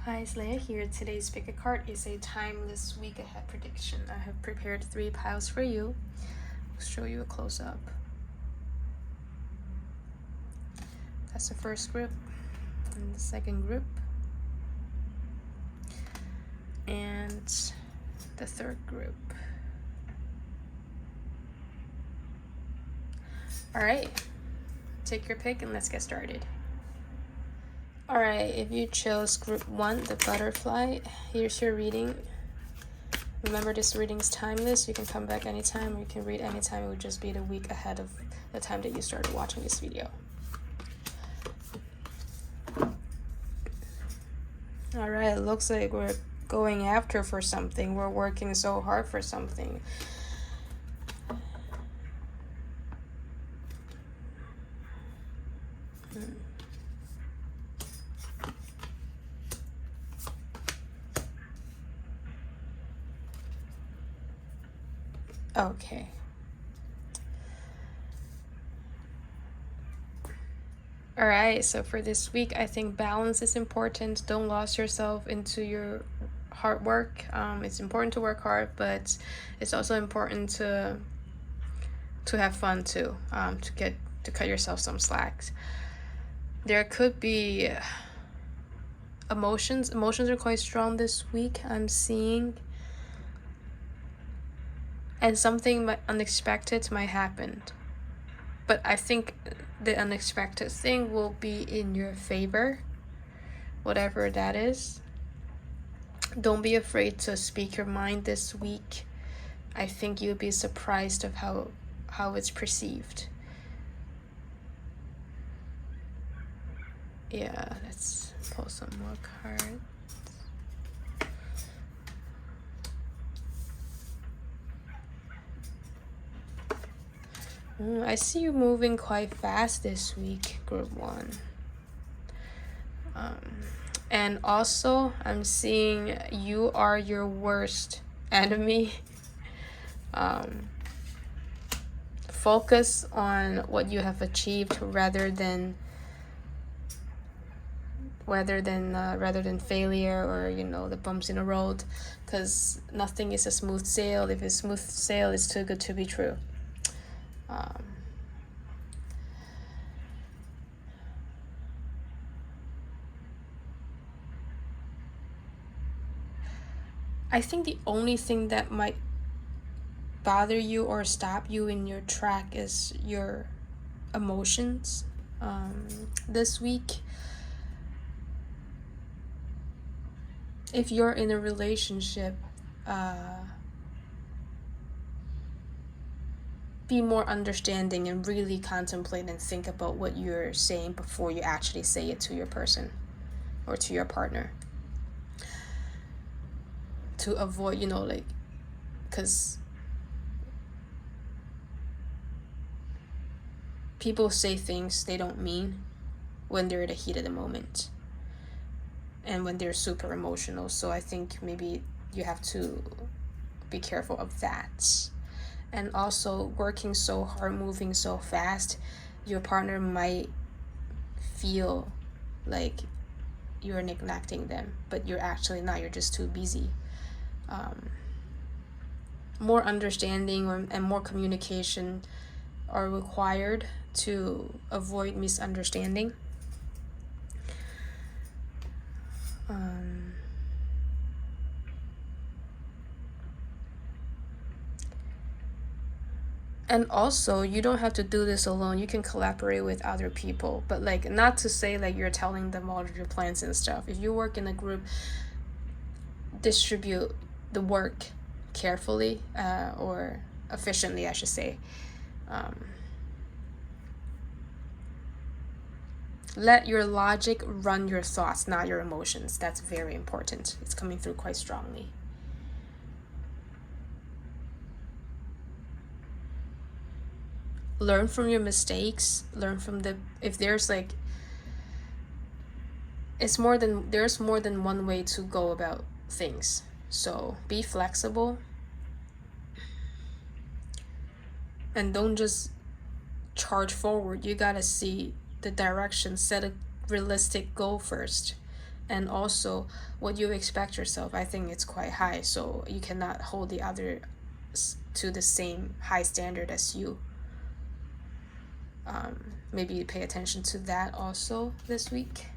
Hi, it's Leia here. Today's pick a card is a timeless week ahead prediction. I have prepared 3 piles for you. I'll show you a close up. That's the first group, and the second group, and the third group. Alright, take your pick and let's get started. Alright, if you chose group 1, the butterfly, here's your reading. Remember, this reading is timeless. You can come back anytime, or you can read anytime. It would just be the week ahead of the time that you started watching this video. Alright, it looks like we're going after for something. We're working so hard for something. Okay. Alright, so for this week, I think balance is important. Don't lose yourself into your hard work. It's important to work hard, but it's also important to have fun too. To cut yourself some slack. There could be emotions. Emotions are quite strong this week, I'm seeing. And something unexpected might happen. But I think the unexpected thing will be in your favor, whatever that is. Don't be afraid to speak your mind this week. I think you'll be surprised of how it's perceived. Yeah, let's pull some more cards. I see you moving quite fast this week, group 1. And also, I'm seeing you are your worst enemy. Focus on what you have achieved rather than failure, or the bumps in the road, because nothing is a smooth sail. If it's smooth sail, it's too good to be true. I think the only thing that might bother you or stop you in your track is your emotions this week. If you're in a relationship, be more understanding and really contemplate and think about what you're saying before you actually say it to your person or to your partner. To avoid, because people say things they don't mean when they're in the heat of the moment and when they're super emotional. So I think maybe you have to be careful of that. And also, working so hard, moving so fast, your partner might feel like you're neglecting them, but you're actually not. You're just too busy. More understanding and more communication are required to avoid misunderstanding. And also, you don't have to do this alone. You can collaborate with other people, but not to say you're telling them all of your plans and stuff. If you work in a group, distribute the work carefully, or efficiently, I should say. Let your logic run your thoughts, not your emotions. That's very important. It's coming through quite strongly. Learn from your mistakes. Learn from if there's there's more than one way to go about things. So be flexible. And don't just charge forward. You gotta see the direction, set a realistic goal first, And also what you expect yourself, I think it's quite high, so you cannot hold the other to the same high standard as you. Maybe pay attention to that also this week.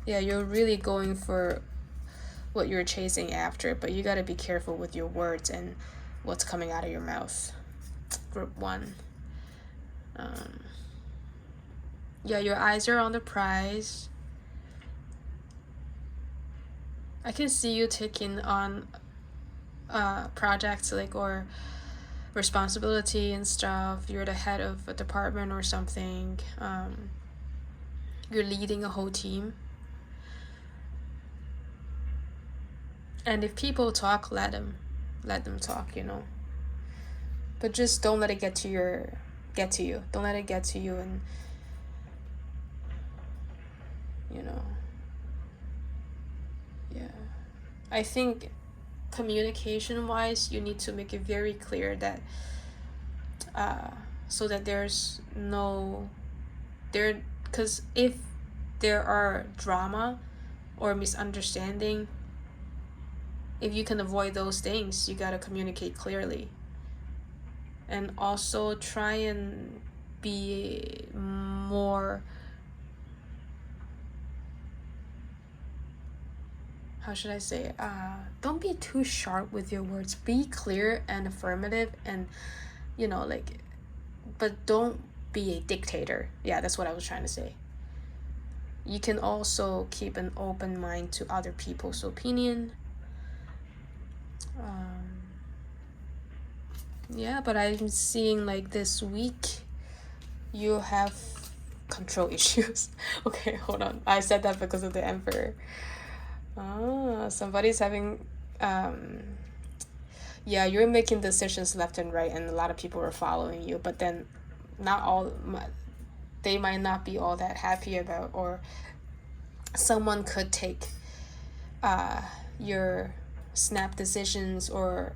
Yeah, you're really going for what you're chasing after, but you got to be careful with your words and what's coming out of your mouth. Group 1. Yeah, your eyes are on the prize. I can see you taking on projects like, or responsibility and stuff. You're the head of a department or something. You're leading a whole team. And if people talk, let them talk, But just don't let it get to you. Don't let it get to you, and yeah. I think communication wise, you need to make it very clear that so that there's no because if there are drama or misunderstanding, if you can avoid those things, you got to communicate clearly. And also try and be more, how should I say it? Don't be too sharp with your words. Be clear and affirmative, and but don't be a dictator. Yeah, that's what I was trying to say. You can also keep an open mind to other people's opinion. Yeah, but I'm seeing like this week you have control issues. Okay, hold on. I said that because of the Emperor. Somebody's having yeah, you're making decisions left and right, and a lot of people are following you, but then not all, they might not be all that happy about, or someone could take your snap decisions, or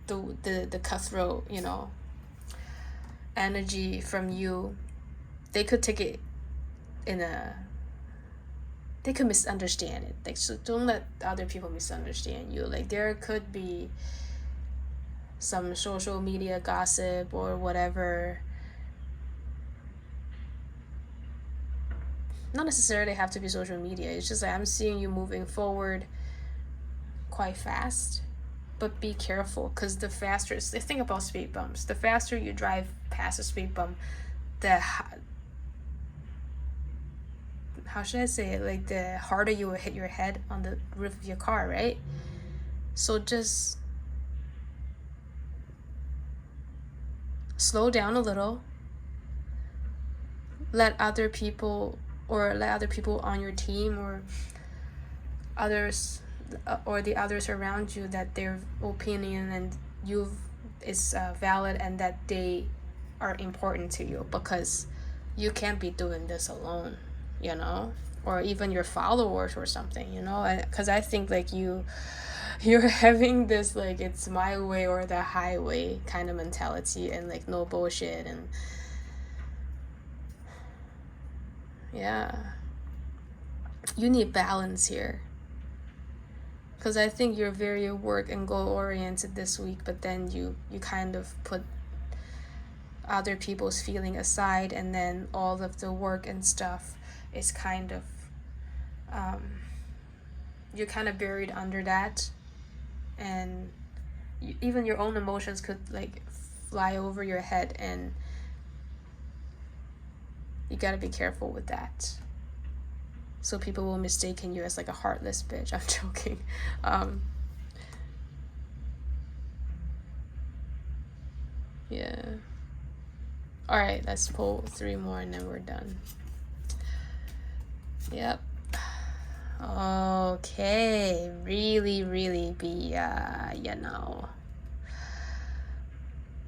the cutthroat energy from you. They could take it they could misunderstand it. Like, so don't let other people misunderstand you. Like, there could be some social media gossip or whatever. Not necessarily have to be social media. It's just like I'm seeing you moving forward quite fast, but be careful, because the faster, think about speed bumps. The faster you drive past a speed bump, how should I say it? Like, the harder you will hit your head on the roof of your car, right? So just slow down a little. Let other people on your team, or others, or the others around you, that their opinion and is valid, and that they are important to you, because you can't be doing this alone, or even your followers or something, because I think like you're having this like it's my way or the highway kind of mentality, and like no bullshit, and yeah, you need balance here. Because I think you're very work and goal oriented this week, but then you kind of put other people's feeling aside, and then all of the work and stuff is kind of you're kind of buried under that, and even your own emotions could like fly over your head, and you gotta be careful with that, so people will mistaken you as like a heartless bitch. I'm joking. Yeah. All right, let's pull 3 more and then we're done. Yep. Okay, really be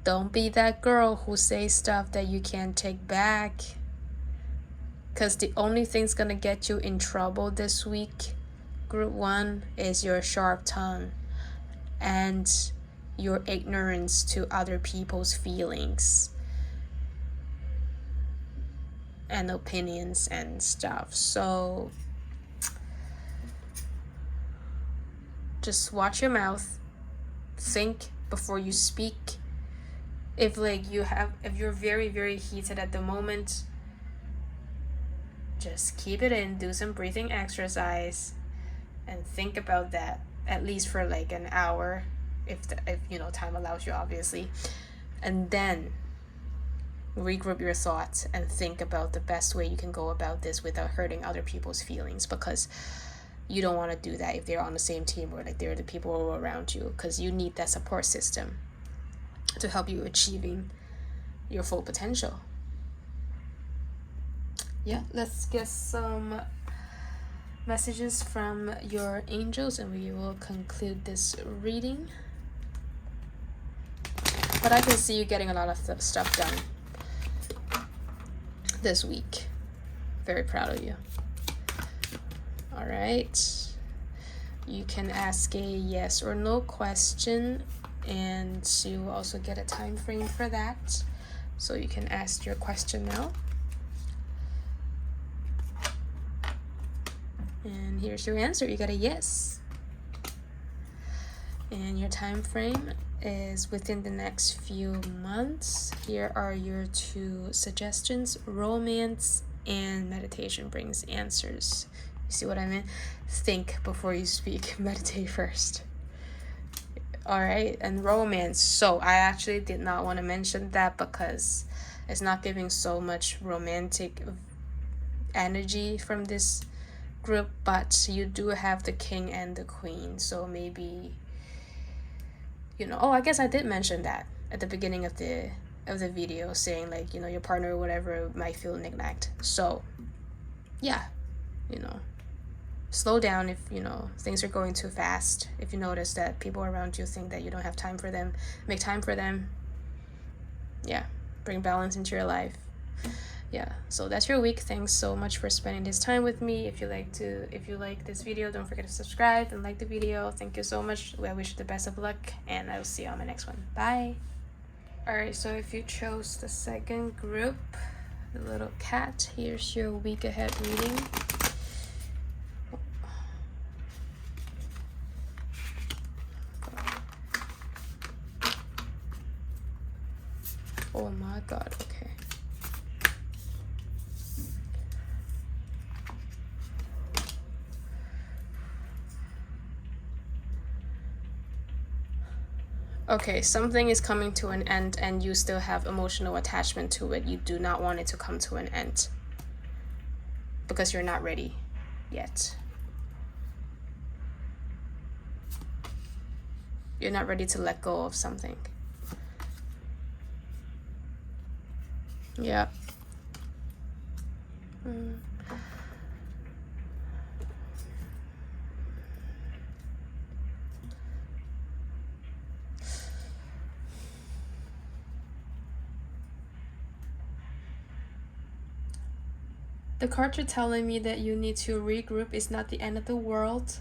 don't be that girl who says stuff that you can't take back, because the only thing's gonna get you in trouble this week, group 1, is your sharp tongue and your ignorance to other people's feelings. and opinions and stuff. So just watch your mouth, think before you speak. If you're very, very heated at the moment, just keep it in, do some breathing exercise, and think about that at least for like an hour, if time allows you, obviously. And then regroup your thoughts and think about the best way you can go about this without hurting other people's feelings, because you don't want to do that if they're on the same team or like they're the people around you, because you need that support system to help you achieving your full potential. Yeah, let's get some messages from your angels and we will conclude this reading. But I can see you getting a lot of stuff done this week. Very proud of you. All right. You can ask a yes or no question, and you will also get a time frame for that. So you can ask your question now. And here's your answer. You got a yes. And your time frame is within the next few months. Here are your 2 suggestions. Romance and meditation brings answers. You see what I mean? Think before you speak. Meditate first. All right. And romance. So I actually did not want to mention that because it's not giving so much romantic energy from this group, but you do have the king and the queen. So maybe, I guess I did mention that at the beginning of the video, saying like, your partner or whatever might feel neglect. So yeah, slow down if things are going too fast. If you notice that people around you think that you don't have time for them, make time for them. Yeah, bring balance into your life. Yeah, so that's your week. Thanks so much for spending this time with me. If you like this video, don't forget to subscribe and like the video. Thank you so much. I wish you the best of luck, and I will see you on my next one. Bye. Alright, so if you chose the second group, the little cat, here's your week ahead reading. Oh my god, okay. Okay, something is coming to an end and you still have emotional attachment to it. You do not want it to come to an end because you're not ready yet. You're not ready to let go of something. Yeah. The cards are telling me that you need to regroup. It's not the end of the world.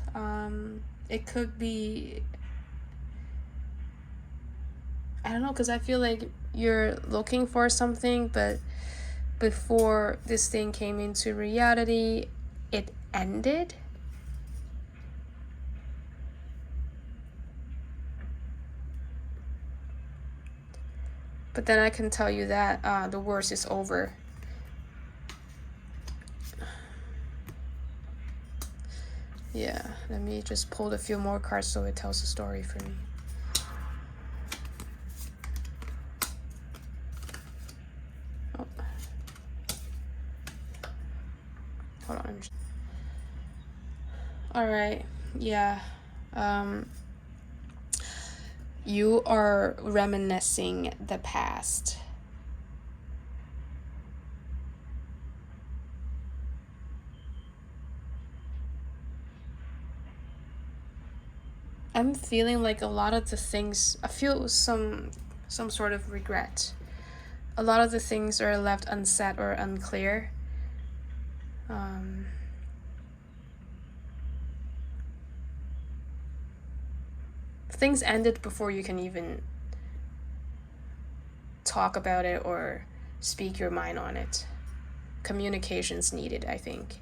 It could be, I don't know, because I feel like you're looking for something, but before this thing came into reality, it ended. But then I can tell you that the worst is over. Yeah, let me just pull a few more cards so it tells a story for me. Oh. Hold on. Alright, yeah. You are reminiscing the past. I'm feeling like a lot of the things, I feel some sort of regret. A lot of the things are left unsaid or unclear. Things ended before you can even talk about it or speak your mind on it. communication's needed, I think.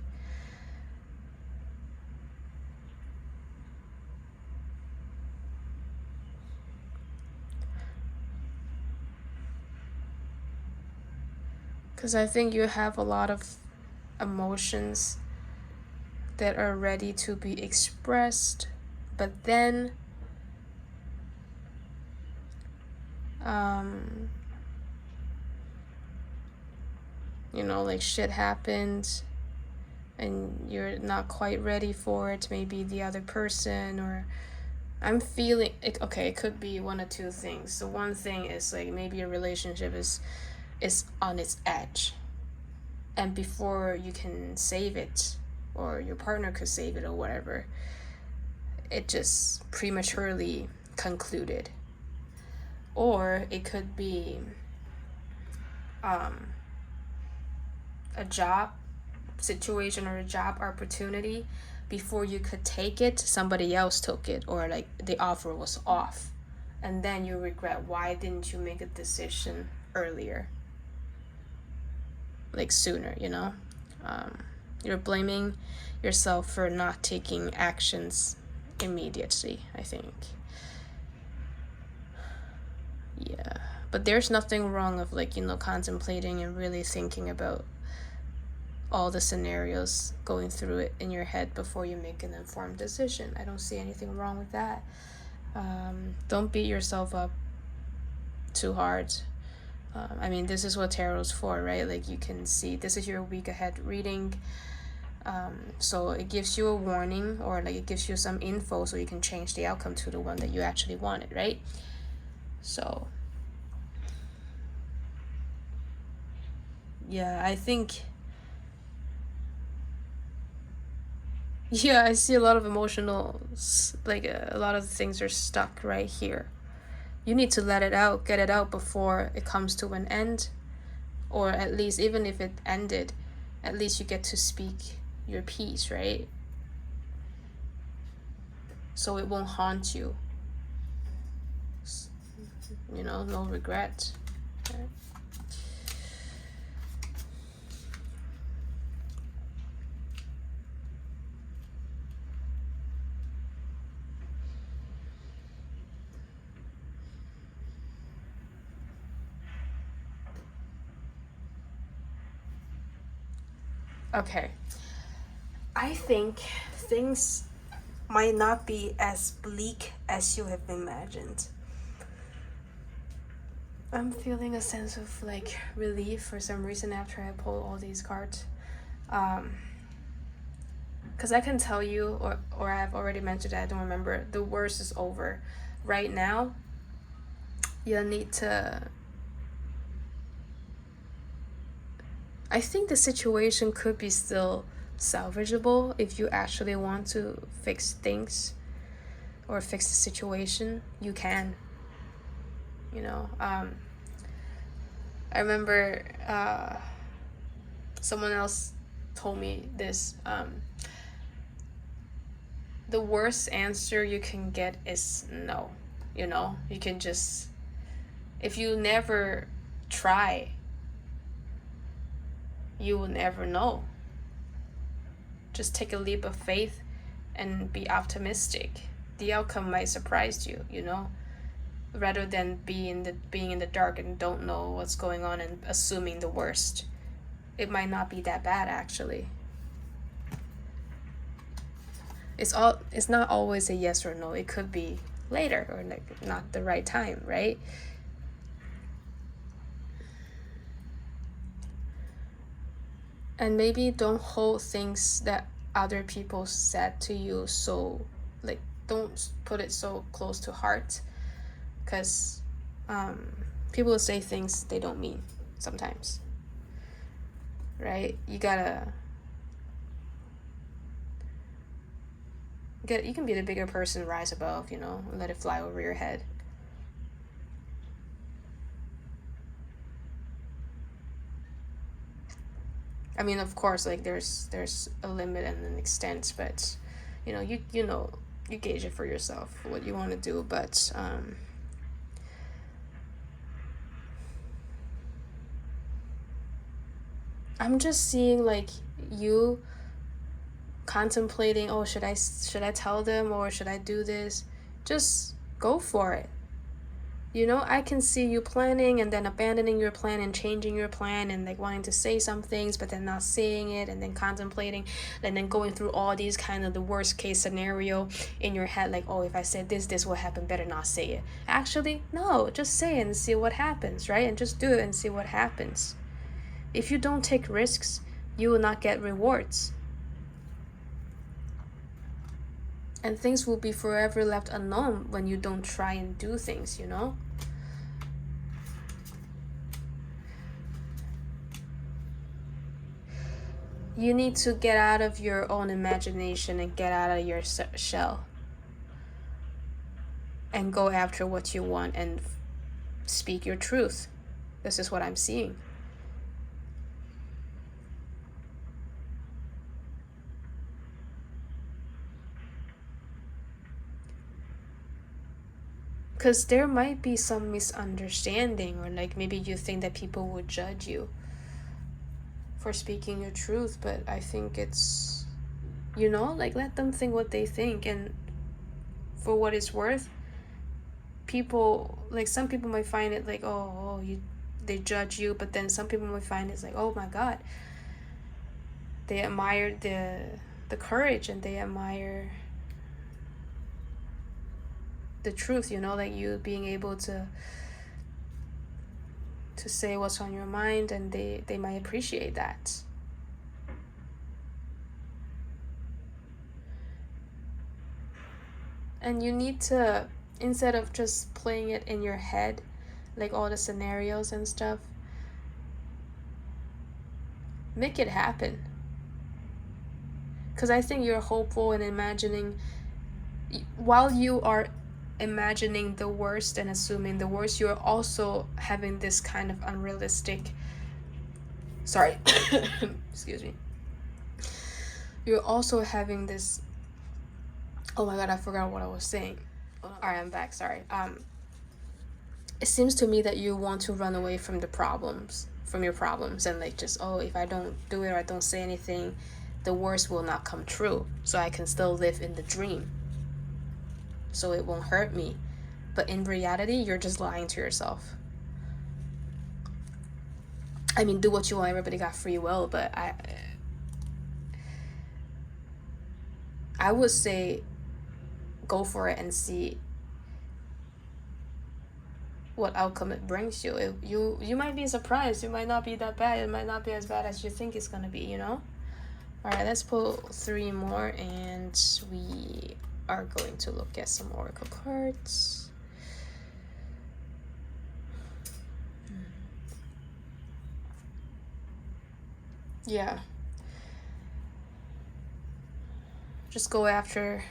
Because I think you have a lot of emotions that are ready to be expressed, but then like shit happens and you're not quite ready for it. Maybe the other person, or I'm feeling it. Okay, it could be one of two things. So one thing is like maybe a relationship is on its edge, and before you can save it, or your partner could save it or whatever, it just prematurely concluded. Or it could be a job situation or a job opportunity. Before you could take it, somebody else took it, or like the offer was off, and then you regret, why didn't you make a decision earlier, like sooner, you're blaming yourself for not taking actions immediately, I think. Yeah, but there's nothing wrong of like contemplating and really thinking about all the scenarios, going through it in your head before you make an informed decision. I don't see anything wrong with that. Don't beat yourself up too hard. I mean, this is what tarot's for, right? Like, you can see this is your week ahead reading. So it gives you a warning, or like it gives you some info so you can change the outcome to the one that you actually wanted, right? So yeah, I think, yeah, I see a lot of emotional, like a lot of things are stuck right here. You need to let it out, get it out before it comes to an end, or at least even if it ended, at least you get to speak your piece, right? So it won't haunt you. No regret. Right? Okay. I think things might not be as bleak as you have imagined. I'm feeling a sense of like relief for some reason after I pull all these cards. Because I can tell you, or I've already mentioned it, I don't remember, the worst is over. Right now, you need to... I think the situation could be still salvageable if you actually want to fix things or fix the situation. You can. I remember someone else told me this. The worst answer you can get is no. You can just... If you never try, you will never know. Just take a leap of faith and be optimistic. The outcome might surprise you, rather than being in the dark and don't know what's going on and assuming the worst. It might not be that bad, actually. It's not always a yes or no. It could be later, or like not the right time, right? And maybe don't hold things that other people said to you, so like don't put it so close to heart, because people will say things they don't mean sometimes, right? You can be the bigger person, rise above, and let it fly over your head. I mean, of course, like there's a limit and an extent, but you gauge it for yourself what you want to do. But I'm just seeing like you contemplating, oh, should I tell them, or should I do this? Just go for it. You know, I can see you planning and then abandoning your plan and changing your plan and like wanting to say some things but then not saying it, and then contemplating and then going through all these kind of the worst case scenario in your head, like, oh, if I said this will happen, better not say it. Actually, no, just say it and see what happens, right? And just do it and see what happens. If you don't take risks, you will not get rewards. And things will be forever left unknown when you don't try and do things, you know? You need to get out of your own imagination and get out of your shell. And go after what you want and speak your truth. This is what I'm seeing. Because there might be some misunderstanding, or like maybe you think that people would judge you for speaking your truth, but I think it's, you know, like let them think what they think. And for what it's worth, people, like some people might find it like, they judge you, but then some people might find it's like, oh my God, they admire the courage, and they admire the truth, you know, like you being able to say what's on your mind, and they might appreciate that. And you need to, instead of just playing it in your head, like all the scenarios and stuff, make it happen. Because I think you're hopeful and imagining, while you are imagining the worst and assuming the worst, you're also having this kind of unrealistic, excuse me, you're also having this, oh my God, I forgot what I was saying. Alright, I'm back, sorry. It seems to me that you want to run away from your problems, and like just, oh, if I don't do it or I don't say anything, the worst will not come true, so I can still live in the dream, so it won't hurt me. But in reality, you're just lying to yourself. I mean, do what you want, everybody got free will, but I would say go for it and see what outcome it brings you. You might be surprised. It might not be that bad. It might not be as bad as you think it's gonna be, you know? Alright, let's pull 3 more, and we are going to look at some oracle cards. Yeah. Just go after,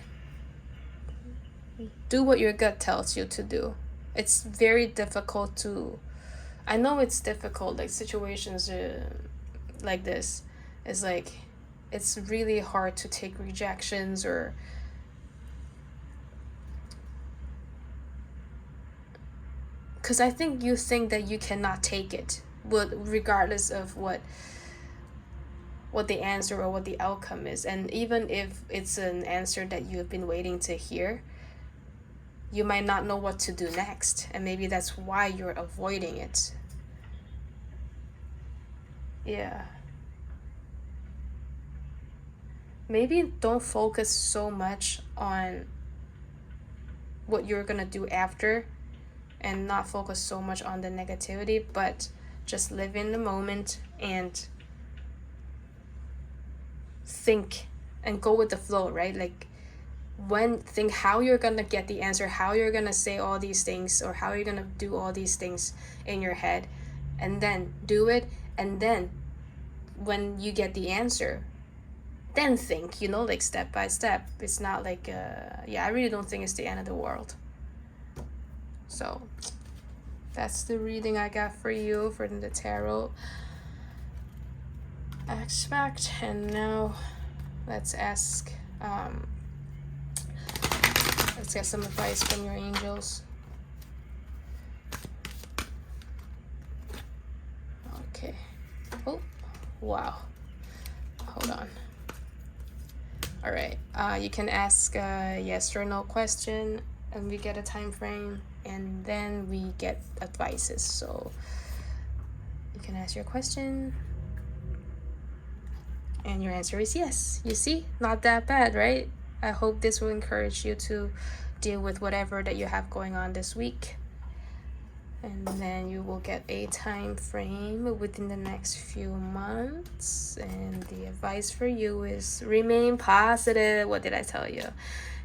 do what your gut tells you to do. It's very difficult to, I know it's difficult, like situations like this is like, it's really hard to take rejections, or because I think you think that you cannot take it, regardless of what the answer or what the outcome is. And even if it's an answer that you have been waiting to hear, you might not know what to do next, and maybe that's why you're avoiding it. Yeah. Maybe don't focus so much on what you're gonna do after, and not focus so much on the negativity, but just live in the moment and think and go with the flow, right? Like think how you're gonna get the answer, how you're gonna say all these things, or how you're gonna do all these things in your head, and then do it. And then when you get the answer, then think, you know, like step by step. It's not like I really don't think it's the end of the world. So that's the reading I got for you for the tarot aspect. And now let's ask, let's get some advice from your angels. Okay. Oh, Wow. Hold on. All right. You can ask a yes or no question, and we get a time frame, and then we get advices. So you can ask your question, and your answer is yes. You see, not that bad, right? I hope this will encourage you to deal with whatever that you have going on this week. And then you will get a time frame within the next few months. And the advice for you is remain positive. What did I tell you?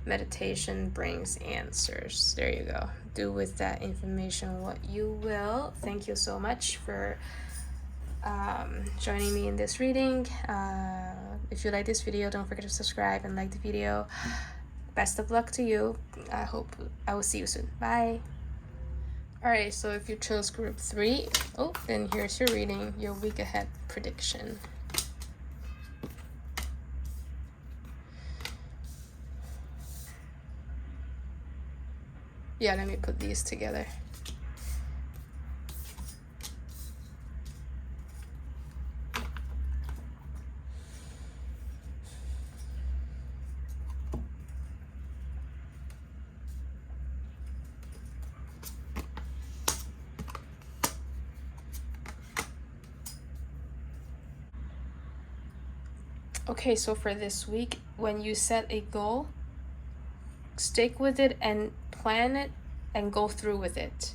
Meditation brings answers. There you go. Do with that information what you will. Thank you so much for joining me in this reading. If you like this video, don't forget to subscribe and like the video. Best of luck to you. I hope I will see you soon. Bye. Alright, so if you chose group 3, then here's your reading, your week ahead prediction. Yeah, let me put these together. Okay, so for this week, when you set a goal, stick with it and plan it and go through with it.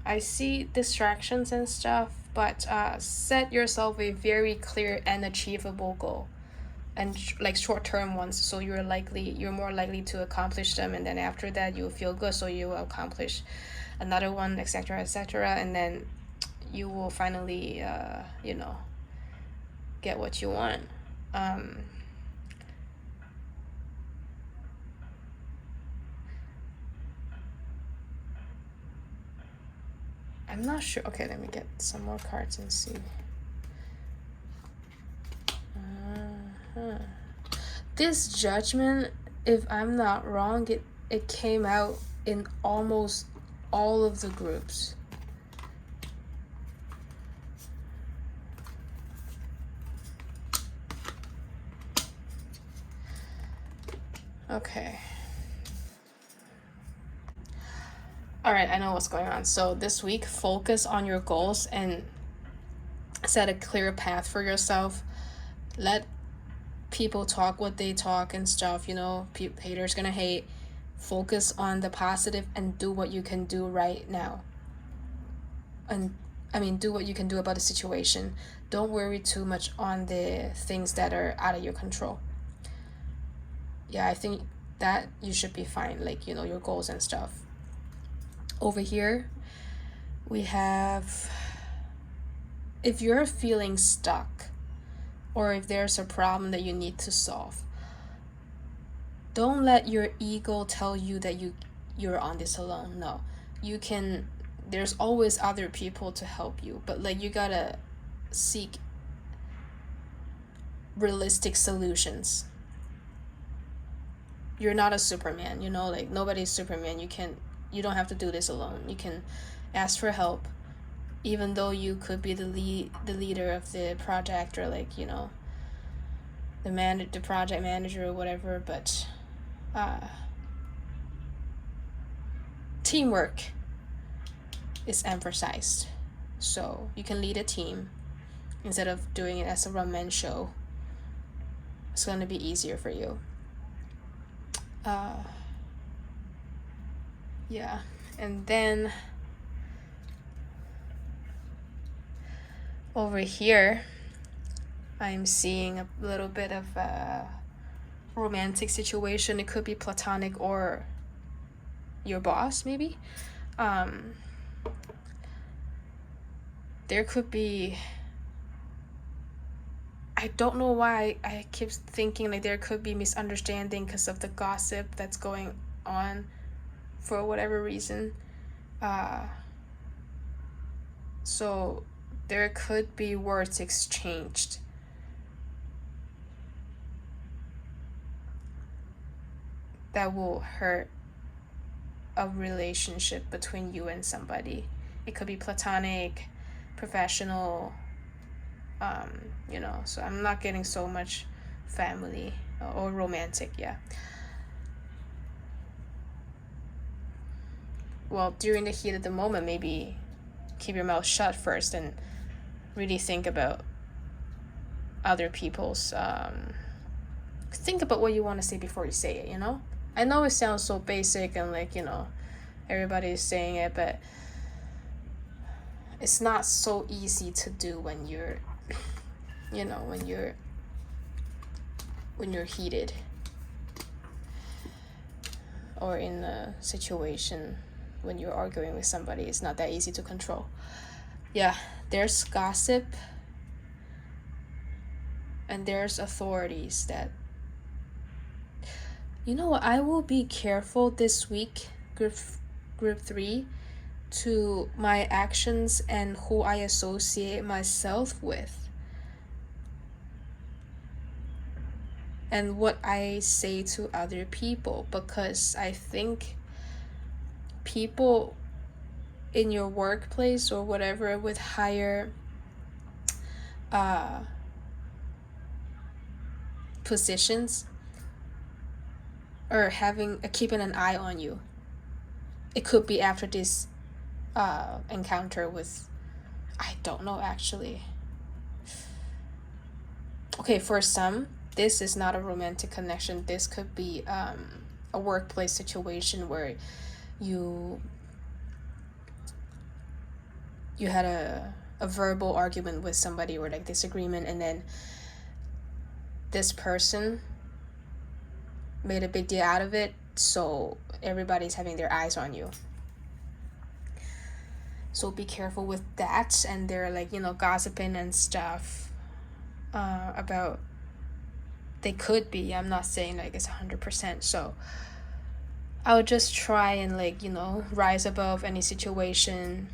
I see distractions and stuff, but set yourself a very clear and achievable goal, and like short-term ones, so you're more likely to accomplish them, and then after that you'll feel good, so you will accomplish another one, etc., etc., and then you will finally get what you want. I'm not sure. Okay, let me get some more cards and see. This judgment, if I'm not wrong, it came out in almost all of the groups. Okay. All right, I know what's going on. So this week, focus on your goals and set a clear path for yourself. Let people talk what they talk and stuff, haters gonna hate. Focus on the positive and do what you can do right now. And do what you can do about the situation. Don't worry too much on the things that are out of your control. Yeah, I think that you should be fine, like, your goals and stuff. Over here, we have, if you're feeling stuck, or if there's a problem that you need to solve, don't let your ego tell you that you're on this alone. No, there's always other people to help you, but like, you gotta seek realistic solutions. You're not a Superman, like, nobody's Superman. You don't have to do this alone. You can ask for help, even though you could be the leader of the project, or like, the project manager or whatever, but teamwork is emphasized. So you can lead a team instead of doing it as a one-man show. It's going to be easier for you. Yeah, and then over here, I'm seeing a little bit of a romantic situation. It could be platonic or your boss, maybe. There could be, I don't know why I keep thinking like there could be misunderstanding because of the gossip that's going on for whatever reason. So there could be words exchanged that will hurt a relationship between you and somebody. It could be platonic, professional, So I'm not getting so much family or romantic. Yeah. Well, during the heat of the moment, maybe keep your mouth shut first and really think about other people's think about what you want to say before you say it. I know it sounds so basic and like everybody's saying it, but it's not so easy to do when you're when you're heated or in a situation when you're arguing with somebody. It's not that easy to control. Yeah, there's gossip and there's authorities that what, I will be careful this week, group 3, to my actions and who I associate myself with and what I say to other people, because I think people in your workplace or whatever with higher positions are keeping an eye on you. It could be after this encounter with, I don't know actually. Okay, for some, this is not a romantic connection. This could be a workplace situation where you had a verbal argument with somebody or like disagreement, and then this person made a big deal out of it, so everybody's having their eyes on you. So be careful with that. And they're like gossiping and stuff about, they could be, I'm not saying like it's 100%, so I'll just try and like rise above any situation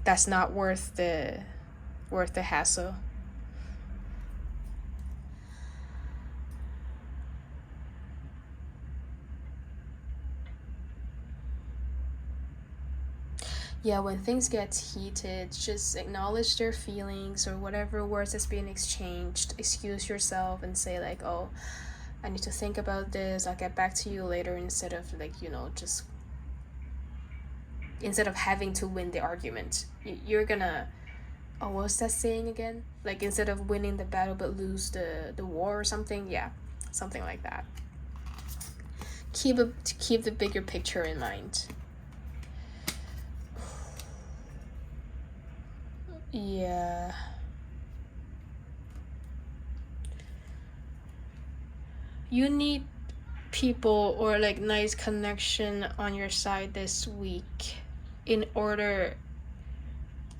that's not worth the hassle. Yeah, when things get heated, just acknowledge their feelings or whatever words that's being exchanged. Excuse yourself and say like, oh, I need to think about this, I'll get back to you later, instead of like just instead of having to win the argument. You're gonna, oh, what's that saying again? Like, instead of winning the battle but lose the war or something. Yeah, something like that. Keep the bigger picture in mind. Yeah. You need people or like nice connection on your side this week in order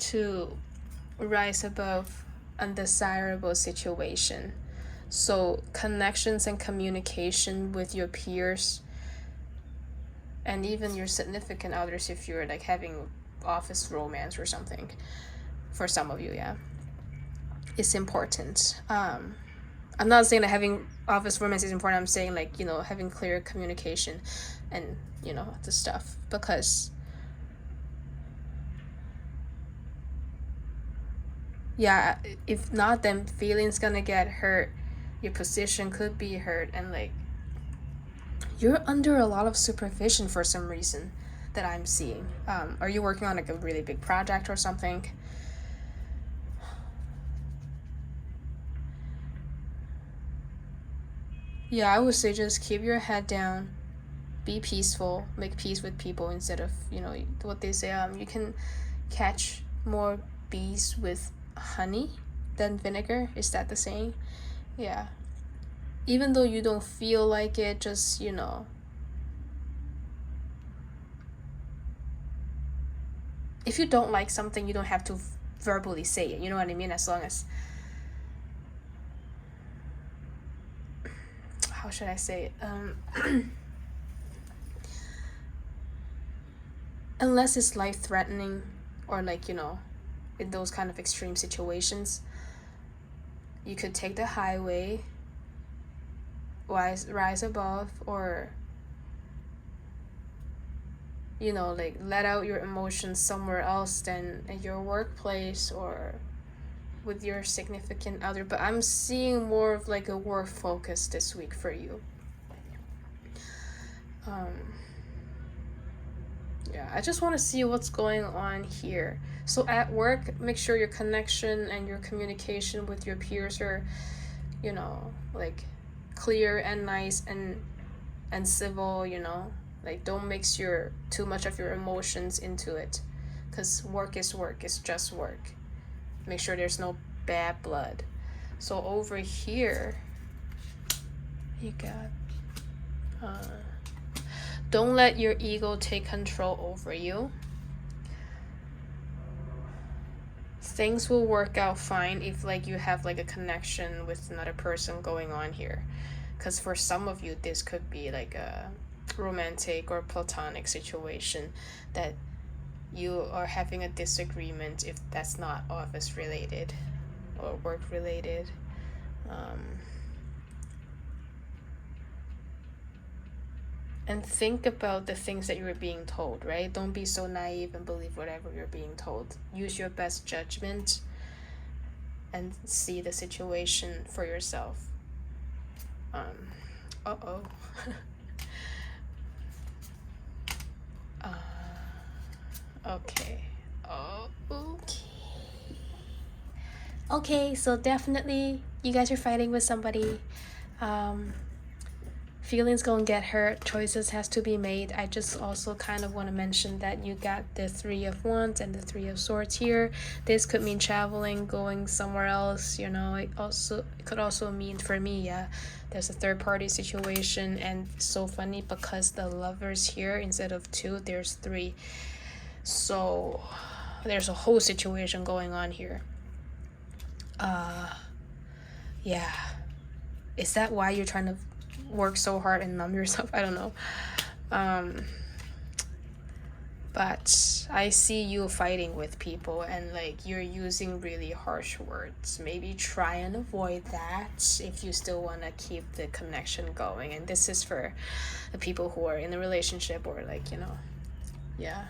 to rise above undesirable situation. So connections and communication with your peers and even your significant others, if you're like having office romance or something, for some of you, yeah, it's important. I'm not saying that having office romance is important. I'm saying like having clear communication and the stuff, because yeah, if not, then feelings gonna get hurt, your position could be hurt, and like you're under a lot of supervision for some reason that I'm seeing. Are you working on like a really big project or something? Yeah, I would say just keep your head down, be peaceful, make peace with people, instead of what they say, you can catch more bees with honey than vinegar. Is that the saying? Yeah. Even though you don't feel like it, just if you don't like something, you don't have to verbally say it, you know what I mean? As long as, how should I say it, unless it's life threatening or like in those kind of extreme situations, you could take the highway, rise above, or like let out your emotions somewhere else than at your workplace, or with your significant other, but I'm seeing more of like a work focus this week for you. Yeah, I just want to see what's going on here. So at work, make sure your connection and your communication with your peers are, you know, like clear and nice and civil, you know. Like don't mix your too much of your emotions into it, because work is work, it's just work. Make sure there's no bad blood. So over here you got don't let your ego take control over you. Things will work out fine if like you have like a connection with another person going on here, because for some of you this could be like a romantic or platonic situation that you are having a disagreement if that's not office related or work related. And think about the things that you're being told, right? Don't be so naive and believe whatever you're being told. Use your best judgment and see the situation for yourself. Okay. Okay, so definitely you guys are fighting with somebody. Feelings gonna get hurt, choices has to be made. I just also kind of want to mention that you got the 3 of Wands and the 3 of Swords here. This could mean traveling, going somewhere else, you know. It could also mean, for me, yeah, there's a third party situation. And so funny because the Lovers here, instead of 2, there's 3. So there's a whole situation going on here. Yeah, is that why you're trying to work so hard and numb yourself? I don't know. But I see you fighting with people and like you're using really harsh words. Maybe try and avoid that if you still want to keep the connection going. And this is for the people who are in a relationship or like, you know, yeah.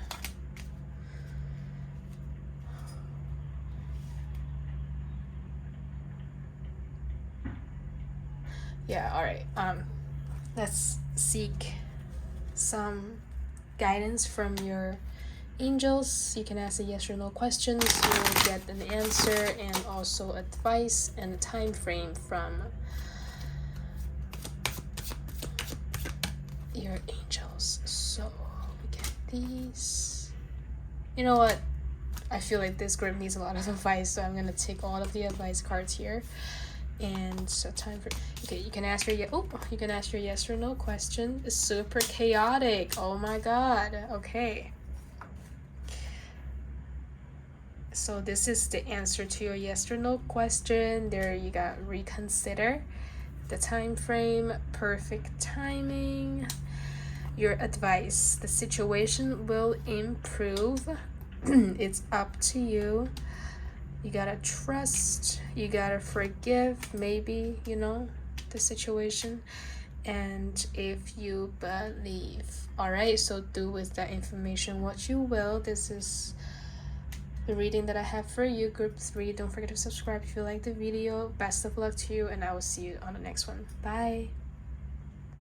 Yeah, all right. Let's seek some guidance from your angels. You can ask a yes or no questions. You'll get an answer and also advice and a time frame from your angels. So we get these. You know what? I feel like this group needs a lot of advice, so I'm gonna take all of the advice cards here. And so time for, okay, you can ask your you can ask your yes or no question. It's super chaotic. Oh my god. Okay, so this is the answer to your yes or no question. There you got reconsider, the time frame, perfect timing, your advice. The situation will improve. It's up to you. You gotta trust, you gotta forgive, maybe, you know, the situation. And if you believe, all right, so do with that information what you will. This is the reading that I have for you, group 3. Don't forget to subscribe if you like the video. Best of luck to you, and I will see you on the next one. Bye.